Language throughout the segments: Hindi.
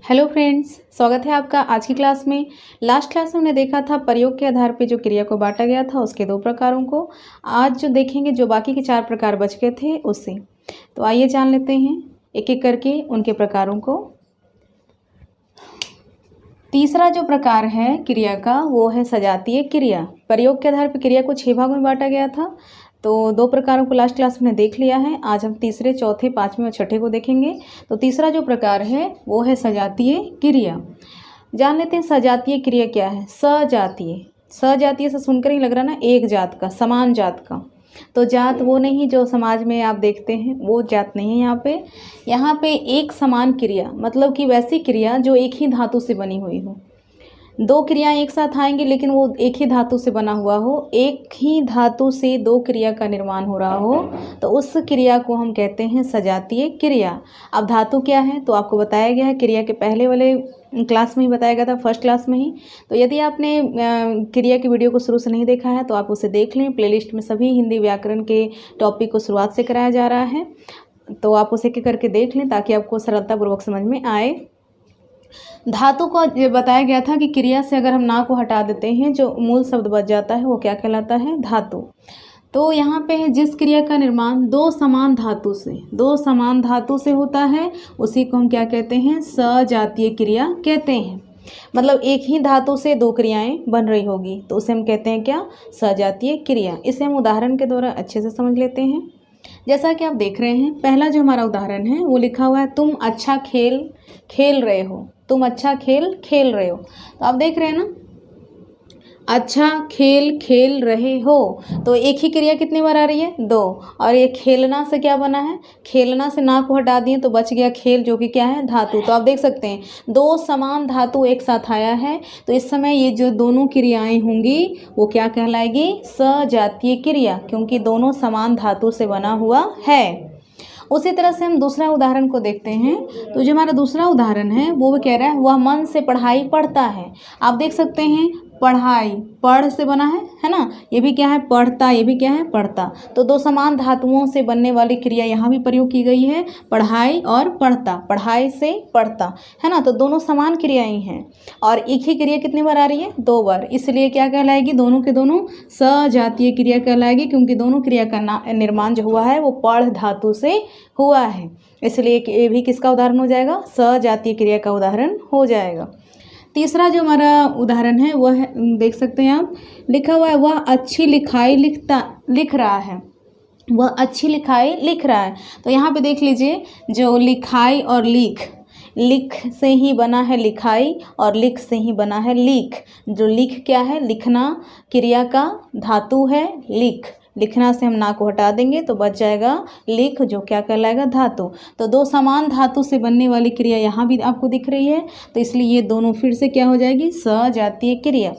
हेलो फ्रेंड्स, स्वागत है आपका आज की क्लास में। लास्ट क्लास में हमने देखा था प्रयोग के आधार पे जो क्रिया को बांटा गया था उसके 2 प्रकारों को। आज जो देखेंगे जो बाकी के 4 प्रकार बच गए थे उससे। तो आइए जान लेते हैं एक एक करके उनके प्रकारों को। तीसरा जो प्रकार है क्रिया का वो है सजातीय क्रिया। प्रयोग के आधार पर क्रिया को 6 भागों में बांटा गया था। तो 2 प्रकारों को लास्ट क्लास में देख लिया है। आज हम तीसरे, चौथे, 5वें और छठे को देखेंगे। तो तीसरा जो प्रकार है वो है सजातीय क्रिया। जान लेते हैं सजातीय क्रिया क्या है। सजातीय, सजातीय से सुनकर ही लग रहा ना एक जात का, समान जात का। तो जात वो नहीं जो समाज में आप देखते हैं, वो जात नहीं है यहाँ पे एक समान क्रिया, मतलब कि वैसी क्रिया जो एक ही धातु से बनी हुई हो। 2 क्रियाएं एक साथ आएंगी लेकिन वो एक ही धातु से बना हुआ हो, एक ही धातु से 2 क्रिया का निर्माण हो रहा हो, तो उस क्रिया को हम कहते हैं सजातीय क्रिया। अब धातु क्या है तो आपको बताया गया है, क्रिया के पहले वाले क्लास में ही बताया गया था, फर्स्ट क्लास में ही। तो यदि आपने क्रिया की वीडियो को शुरू से नहीं देखा है तो आप उसे देख लें। प्लेलिस्ट में सभी हिंदी व्याकरण के टॉपिक को शुरुआत से कराया जा रहा है, तो आप उसे एक करके देख लें ताकि आपको सरलतापूर्वक समझ में आए। धातु को बताया गया था कि क्रिया से अगर हम ना को हटा देते हैं जो मूल शब्द बच जाता है वो क्या कहलाता है, धातु। तो यहाँ पे है जिस क्रिया का निर्माण 2 समान धातु से होता है उसी को हम क्या कहते हैं, सजातीय क्रिया कहते हैं। मतलब एक ही धातु से 2 क्रियाएं बन रही होगी तो उसे हम कहते हैं क्या, सजातीय क्रिया। इसे हम उदाहरण के द्वारा अच्छे से समझ लेते हैं। जैसा कि आप देख रहे हैं, पहला जो हमारा उदाहरण है वो लिखा हुआ है तुम अच्छा खेल खेल रहे हो। तुम अच्छा खेल खेल रहे हो, तो आप देख रहे हैं ना, अच्छा खेल खेल रहे हो। तो एक ही क्रिया कितनी बार आ रही है, 2। और ये खेलना से क्या बना है, खेलना से ना को हटा दिए तो बच गया खेल, जो कि क्या है, धातु। तो आप देख सकते हैं 2 समान धातु एक साथ आया है, तो इस समय ये जो दोनों क्रियाएं होंगी वो क्या कहलाएगी, सजातीय क्रिया, क्योंकि दोनों समान धातु से बना हुआ है। उसी तरह से हम दूसरा उदाहरण को देखते हैं। तो जो हमारा दूसरा उदाहरण है वो कह रहा है वह मन से पढ़ाई पढ़ता है। आप देख सकते हैं पढ़ाई पढ़ से बना है ना, ये भी क्या है, पढ़ता, ये भी क्या है, पढ़ता। तो 2 समान धातुओं से बनने वाली क्रिया यहाँ भी प्रयोग की गई है, पढ़ाई और पढ़ता, पढ़ाई से पढ़ता, है ना। तो दोनों समान क्रियाएं हैं और एक ही क्रिया कितनी बार आ रही है, 2 बार, इसलिए क्या कहलाएगी, दोनों के दोनों सजातीय क्रिया कहलाएगी, क्योंकि दोनों क्रिया का निर्माण जो हुआ है वो पढ़ धातु से हुआ है, इसलिए ये भी किसका उदाहरण हो जाएगा, सजातीय क्रिया का उदाहरण हो जाएगा। तीसरा जो हमारा उदाहरण है वह है, देख सकते हैं आप, लिखा हुआ है वह अच्छी लिखाई लिख रहा है। वह अच्छी लिखाई लिख रहा है। तो यहाँ पे देख लीजिए, जो लिखाई और लिख से ही बना है लिखाई और लिख से ही बना है लिख। जो लिख क्या है, लिखना क्रिया का धातु है लिख। लिखना से हम ना को हटा देंगे तो बच जाएगा लिख, जो क्या कहलाएगा, धातु। तो 2 समान धातु से बनने वाली क्रिया यहाँ भी आपको दिख रही है, तो इसलिए ये दोनों फिर से क्या हो जाएगी, सजातीय क्रिया।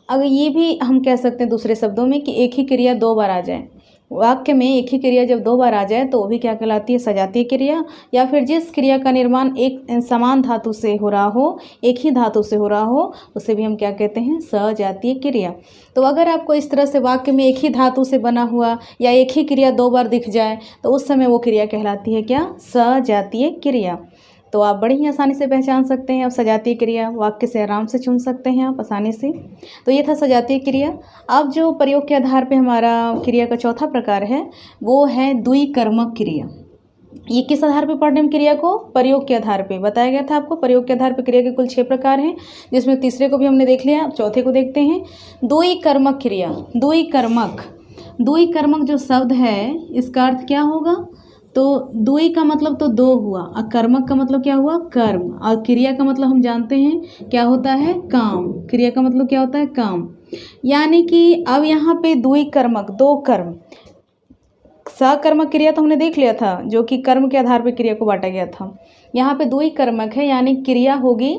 अगर ये भी हम कह सकते हैं दूसरे शब्दों में कि एक ही क्रिया 2 बार आ जाए, वाक्य में एक ही क्रिया जब 2 बार आ जाए तो वो भी क्या कहलाती है, सजातीय क्रिया। या फिर जिस क्रिया का निर्माण एक समान धातु से हो रहा हो, एक ही धातु से हो रहा हो, उसे भी हम क्या कहते हैं, सजातीय क्रिया। तो अगर आपको इस तरह से वाक्य में एक ही धातु से बना हुआ या एक ही क्रिया 2 बार दिख जाए तो उस समय वो क्रिया कहलाती है क्या, सजातीय क्रिया। तो आप बड़ी ही आसानी से पहचान सकते हैं। अब सजातीय क्रिया वाक्य से आराम से चुन सकते हैं आप आसानी से। तो ये था सजातीय क्रिया। अब जो प्रयोग के आधार पे हमारा क्रिया का चौथा प्रकार है वो है द्विकर्मक क्रिया। ये किस आधार पे पढ़ रहे हैं क्रिया को, प्रयोग के आधार पे। बताया गया था आपको प्रयोग के आधार पे क्रिया के कुल 6 प्रकार हैं, जिसमें तीसरे को भी हमने देख लिया। अब चौथे को देखते हैं, द्विकर्मक क्रिया। द्विकर्मक जो शब्द है इसका अर्थ क्या होगा, तो द्वि का मतलब तो 2 हुआ और कर्मक का मतलब क्या हुआ, कर्म। और क्रिया का मतलब हम जानते हैं क्या होता है, काम। क्रिया का मतलब क्या होता है, काम। यानी कि अब यहाँ पे द्विकर्मक, 2 कर्म। सकर्मक क्रिया तो हमने देख लिया था, जो कि कर्म के आधार पर क्रिया को बांटा गया था। यहाँ पे द्विकर्मक है, यानी क्रिया होगी,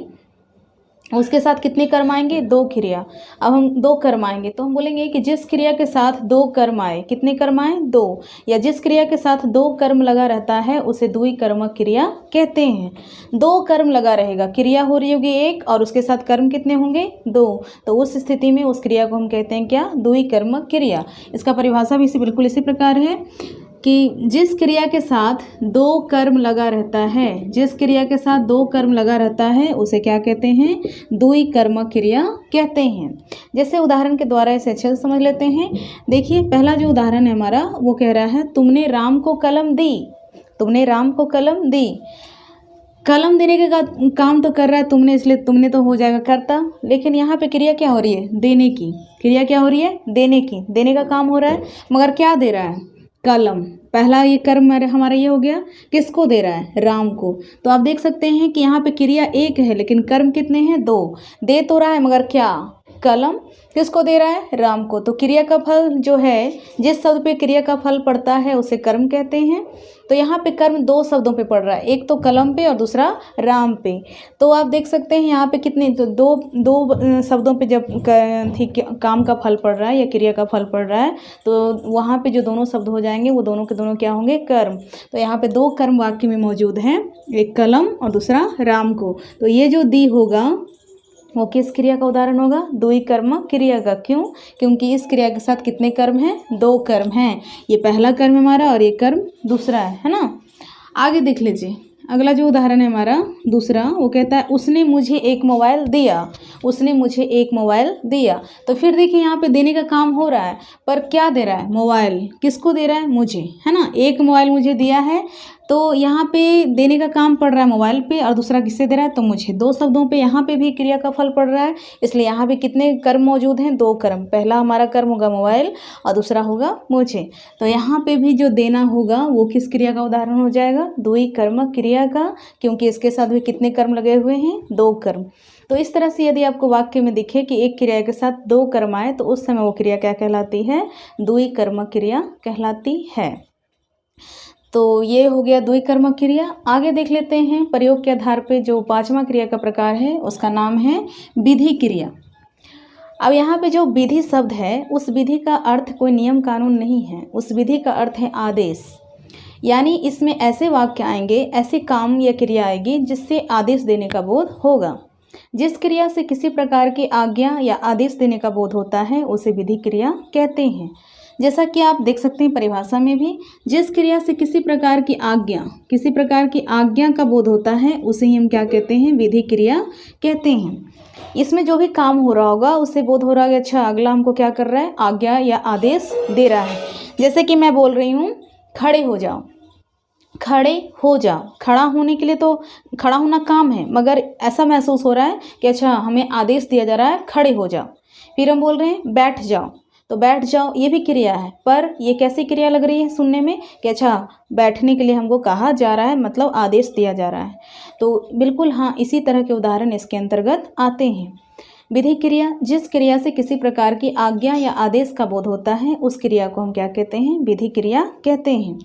उसके साथ कितने कर्म आएंगे, 2 क्रिया। अब हम 2 कर्म आएंगे तो हम बोलेंगे कि जिस क्रिया के साथ 2 कर्म आए, कितने कर्म आए, 2। या जिस क्रिया के साथ 2 कर्म लगा रहता है उसे द्विकर्मक क्रिया कहते हैं। 2 कर्म लगा रहेगा, क्रिया हो रही होगी 1 और उसके साथ कर्म कितने होंगे, 2। तो उस स्थिति में उस क्रिया को हम कहते हैं क्या, द्विकर्मक क्रिया। इसका परिभाषा भी बिल्कुल इसी प्रकार है। कि जिस क्रिया के साथ दो कर्म लगा रहता है, जिस क्रिया के साथ दो कर्म लगा रहता है उसे क्या कहते हैं? द्वि कर्म क्रिया कहते हैं। जैसे उदाहरण के द्वारा इसे अच्छे से समझ लेते हैं। देखिए पहला जो उदाहरण है हमारा वो कह रहा है तुमने राम को कलम दी, तुमने राम को कलम दी। कलम देने का काम तो कर रहा है तुमने, इसलिए तुमने तो हो जाएगा कर्ता, लेकिन यहाँ पे क्रिया क्या हो रही है? देने की। क्रिया क्या हो रही है? देने की। देने का काम हो रहा है, मगर क्या दे रहा है? कलम। पहला ये कर्म हमारा ये हो गया, किसको दे रहा है? राम को। तो आप देख सकते हैं कि यहाँ पे क्रिया एक है लेकिन कर्म कितने हैं? दो। दे तो रहा है मगर क्या? कलम। किसको दे रहा है? राम को। तो क्रिया का फल जो है, जिस शब्द पे क्रिया का फल पड़ता है उसे कर्म कहते हैं। तो यहाँ पे कर्म दो शब्दों पे पड़ रहा है, एक तो कलम पे और दूसरा राम पे। तो आप देख सकते हैं यहाँ पे कितने, तो दो शब्दों पे जब काम का फल पड़ रहा है या क्रिया का फल पड़ रहा है तो वहाँ पे जो दोनों शब्द हो जाएंगे वो दोनों के दोनों क्या होंगे? कर्म। तो यहाँ पे दो कर्म वाक्य में मौजूद हैं, एक कलम और दूसरा राम को। तो ये जो दी होगा वो किस क्रिया का उदाहरण होगा? द्वि कर्म क्रिया का। क्यों? क्योंकि इस क्रिया के साथ कितने कर्म हैं? दो कर्म हैं। ये पहला कर्म हमारा और ये कर्म दूसरा है ना। आगे देख लीजिए, अगला जो उदाहरण है हमारा दूसरा, वो कहता है उसने मुझे एक मोबाइल दिया, उसने मुझे एक मोबाइल दिया। तो फिर देखिए यहाँ पे देने का काम हो रहा है, पर क्या दे रहा है? मोबाइल। किसको दे रहा है? मुझे, है ना। एक मोबाइल मुझे दिया है, तो यहाँ पे देने का काम पड़ रहा है मोबाइल पे, और दूसरा किससे दे रहा है? तो मुझे। दो शब्दों पे यहाँ पे भी क्रिया का फल पड़ रहा है, इसलिए यहाँ पे कितने कर्म मौजूद हैं? दो कर्म। पहला हमारा कर्म होगा मोबाइल और दूसरा होगा मुझे। तो यहाँ पे भी जो देना होगा वो किस क्रिया का उदाहरण हो जाएगा? द्वि कर्म क्रिया का, क्योंकि इसके साथ भी कितने कर्म लगे हुए हैं? दो कर्म। तो इस तरह से यदि आपको वाक्य में दिखे कि एक क्रिया के साथ दो कर्म आए तो उस समय वो क्रिया क्या कहलाती है? द्वि कर्म क्रिया कहलाती है। तो ये हो गया द्वि कर्म क्रिया। आगे देख लेते हैं प्रयोग के आधार पे जो पांचवा क्रिया का प्रकार है उसका नाम है विधि क्रिया। अब यहाँ पे जो विधि शब्द है उस विधि का अर्थ कोई नियम कानून नहीं है, उस विधि का अर्थ है आदेश। यानी इसमें ऐसे वाक्य आएंगे, ऐसे काम या क्रिया आएगी जिससे आदेश देने का बोध होगा। जिस क्रिया से किसी प्रकार की आज्ञा या आदेश देने का बोध होता है उसे विधि क्रिया कहते हैं। जैसा कि आप देख सकते हैं परिभाषा में भी, जिस क्रिया से किसी प्रकार की आज्ञा का बोध होता है उसे ही हम क्या कहते हैं? विधि क्रिया कहते हैं। इसमें जो भी काम हो रहा होगा उससे बोध हो रहा है अच्छा अगला हमको क्या कर रहा है? आज्ञा या आदेश दे रहा है। जैसे कि मैं बोल रही हूँ खड़े हो जाओ, खड़े हो जाओ। खड़ा होने के लिए तो खड़ा होना काम है, मगर ऐसा महसूस हो रहा है कि अच्छा हमें आदेश दिया जा रहा है खड़े हो जाओ। फिर हम बोल रहे हैं बैठ जाओ, तो बैठ जाओ ये भी क्रिया है, पर ये कैसी क्रिया लग रही है सुनने में कि अच्छा बैठने के लिए हमको कहा जा रहा है, मतलब आदेश दिया जा रहा है। तो बिल्कुल हाँ, इसी तरह के उदाहरण इसके अंतर्गत आते हैं। विधि क्रिया, जिस क्रिया से किसी प्रकार की आज्ञा या आदेश का बोध होता है उस क्रिया को हम क्या कहते हैं? विधि क्रिया कहते हैं।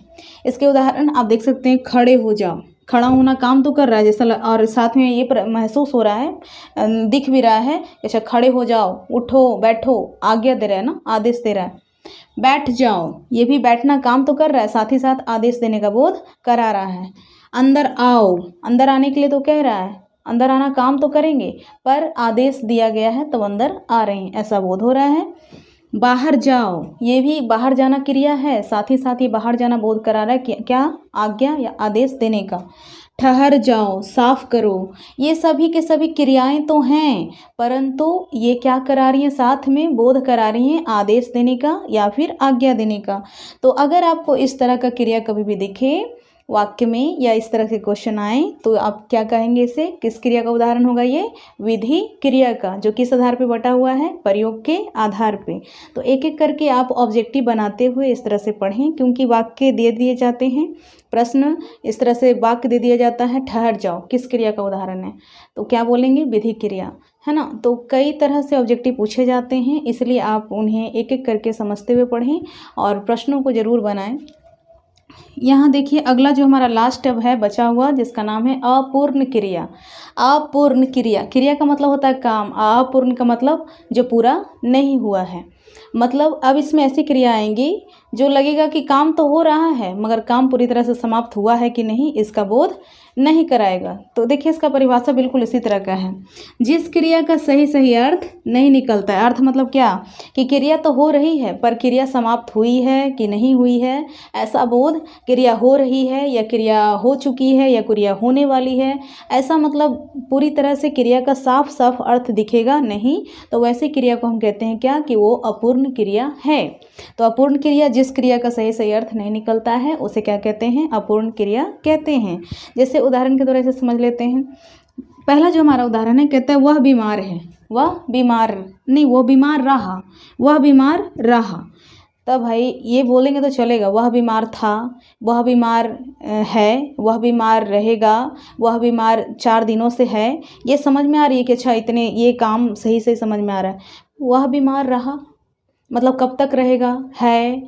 इसके उदाहरण आप देख सकते हैं, खड़े हो जाओ। खड़ा होना काम तो कर रहा है जैसा, और साथ में ये महसूस हो रहा है, दिख भी रहा है अच्छा खड़े हो जाओ, उठो, बैठो, आज्ञा दे रहा है ना, आदेश दे रहा है। बैठ जाओ, ये भी बैठना काम तो कर रहा है, साथ ही साथ आदेश देने का बोध करा रहा है। अंदर आओ, अंदर आने के लिए तो कह रहा है, अंदर आना काम तो करेंगे पर आदेश दिया गया है तो अंदर आ रहे हैं, ऐसा बोध हो रहा है। बाहर जाओ, ये भी बाहर जाना क्रिया है, साथ ही साथ ये बाहर जाना बोध करा रहा है क्या? आज्ञा या आदेश देने का। ठहर जाओ, साफ करो, ये सभी के सभी क्रियाएं तो हैं, परंतु ये क्या करा रही हैं? साथ में बोध करा रही हैं आदेश देने का या फिर आज्ञा देने का। तो अगर आपको इस तरह का क्रिया कभी भी दिखे वाक्य में या इस तरह के क्वेश्चन आए तो आप क्या कहेंगे? इसे किस क्रिया का उदाहरण होगा? ये विधि क्रिया का, जो किस आधार पे बटा हुआ है? प्रयोग के आधार पे। तो एक एक करके आप ऑब्जेक्टिव बनाते हुए इस तरह से पढ़ें, क्योंकि वाक्य दे दिए जाते हैं, प्रश्न इस तरह से वाक्य दे दिया जाता है, ठहर जाओ किस क्रिया का उदाहरण है? तो क्या बोलेंगे? विधि क्रिया, है ना। तो कई तरह से ऑब्जेक्टिव पूछे जाते हैं, इसलिए आप उन्हें एक एक करके समझते हुए पढ़ें और प्रश्नों को जरूर बनाएं। यहाँ देखिए अगला जो हमारा लास्ट अब है बचा हुआ, जिसका नाम है अपूर्ण क्रिया। अपूर्ण क्रिया, क्रिया का मतलब होता है काम, अपूर्ण का मतलब जो पूरा नहीं हुआ है। मतलब अब इसमें ऐसी क्रिया आएंगी जो लगेगा कि काम तो हो रहा है मगर काम पूरी तरह से समाप्त हुआ है कि नहीं इसका बोध नहीं कराएगा। तो देखिए इसका परिभाषा बिल्कुल इसी तरह का है। जिस क्रिया का सही सही अर्थ नहीं निकलता है, अर्थ मतलब क्या कि क्रिया तो हो रही है पर क्रिया समाप्त हुई है कि नहीं हुई है ऐसा बोध, क्रिया हो रही है या क्रिया हो चुकी है या क्रिया होने वाली है, ऐसा मतलब पूरी तरह से क्रिया का साफ साफ अर्थ दिखेगा नहीं, तो वैसी क्रिया को हम कहते हैं क्या कि वो अपूर्ण क्रिया है। तो अपूर्ण क्रिया जिस क्रिया का सही सही अर्थ नहीं निकलता है उसे क्या कहते हैं, अपूर्ण क्रिया कहते हैं। जैसे उदाहरण के द्वारा इसे समझ लेते हैं। पहला जो हमारा उदाहरण है, कहता है वह बीमार है, वह बीमार नहीं, वो बीमार रहा, वह बीमार रहा। तब भाई ये बोलेंगे तो चलेगा, वह बीमार था, वह बीमार है, वह बीमार रहेगा, वह बीमार 4 दिनों से है, ये समझ में आ रही है कि अच्छा इतने ये काम सही से समझ में आ रहा है। वह बीमार रहा मतलब कब तक रहेगा, है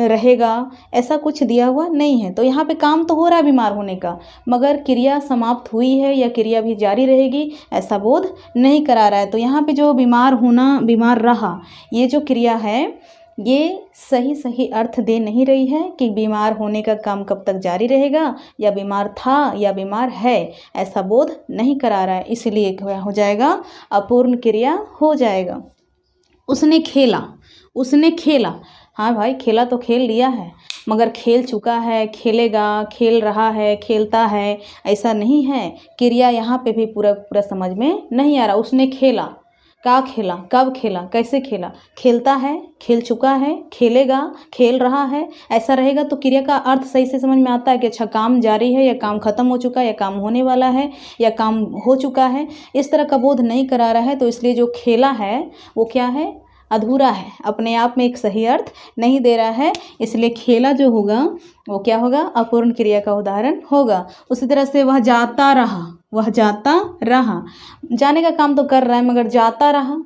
रहेगा, ऐसा कुछ दिया हुआ नहीं है। तो यहाँ पे काम तो हो रहा है बीमार होने का मगर क्रिया समाप्त हुई है या क्रिया भी जारी रहेगी ऐसा बोध नहीं करा रहा है। तो यहाँ पे जो बीमार होना, बीमार रहा, ये जो क्रिया है ये सही सही अर्थ दे नहीं रही है कि बीमार होने का काम कब तक जारी रहेगा या बीमार था या बीमार है, ऐसा बोध नहीं करा रहा है, इसलिए क्या हो जाएगा, अपूर्ण क्रिया हो जाएगा। उसने खेला, उसने खेला, हाँ भाई खेला तो खेल लिया है मगर खेल चुका है, खेलेगा, खेल रहा है, खेलता है, ऐसा नहीं है। क्रिया यहाँ पे भी पूरा पूरा समझ में नहीं आ रहा। उसने खेला, क्या खेला, कब खेला, कैसे खेला, खेलता है, खेल चुका है, खेलेगा, खेल रहा है, ऐसा रहेगा तो क्रिया का अर्थ सही से समझ में आता है कि अच्छा काम जारी है या काम खत्म हो चुका है या काम होने वाला है या काम हो चुका है, इस तरह का बोध नहीं करा रहा है। तो इसलिए जो खेला है वो क्या है, अधूरा है, अपने आप में एक सही अर्थ नहीं दे रहा है, इसलिए खेला जो होगा वो क्या होगा, अपूर्ण क्रिया का उदाहरण होगा। उसी तरह से वह जाता रहा, वह जाता रहा, जाने का काम तो कर रहा है मगर जाता रहा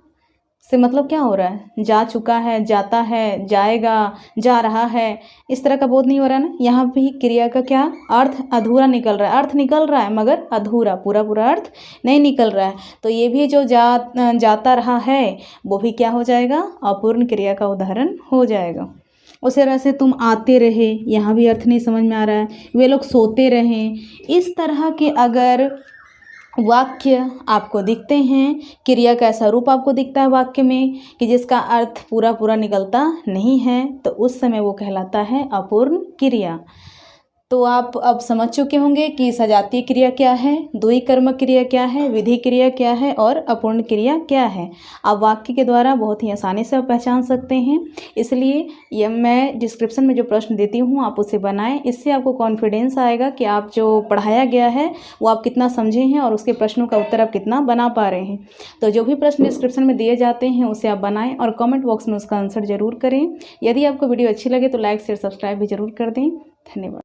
से मतलब क्या हो रहा है, जा चुका है, जाता है, जाएगा, जा रहा है, इस तरह का बोध नहीं हो रहा ना। यहाँ भी क्रिया का क्या अर्थ अधूरा निकल रहा है, अर्थ निकल रहा है मगर अधूरा, पूरा पूरा अर्थ नहीं निकल रहा है। तो ये भी जो जाता रहा है वो भी क्या हो जाएगा, अपूर्ण क्रिया का उदाहरण हो जाएगा। उसी तरह से तुम आते रहे, यहाँ भी अर्थ नहीं समझ में आ रहा है। वे लोग सोते रहें, इस तरह के अगर वाक्य आपको दिखते हैं, क्रिया का ऐसा रूप आपको दिखता है वाक्य में कि जिसका अर्थ पूरा पूरा निकलता नहीं है, तो उस समय वो कहलाता है अपूर्ण क्रिया। तो आप अब समझ चुके होंगे कि सजातीय क्रिया क्या है, द्वि कर्मक क्रिया क्या है, विधि क्रिया क्या है और अपूर्ण क्रिया क्या है। आप वाक्य के द्वारा बहुत ही आसानी से आप पहचान सकते हैं। इसलिए ये मैं डिस्क्रिप्शन में जो प्रश्न देती हूँ आप उसे बनाएं, इससे आपको कॉन्फिडेंस आएगा कि आप जो पढ़ाया गया है वो आप कितना समझे हैं और उसके प्रश्नों का उत्तर आप कितना बना पा रहे हैं। तो जो भी प्रश्न डिस्क्रिप्शन में दिए जाते हैं उसे आप बनाएं और कमेंट बॉक्स में उसका आंसर जरूर करें। यदि आपको वीडियो अच्छी लगे तो लाइक शेयर सब्सक्राइब भी जरूर कर दें। धन्यवाद।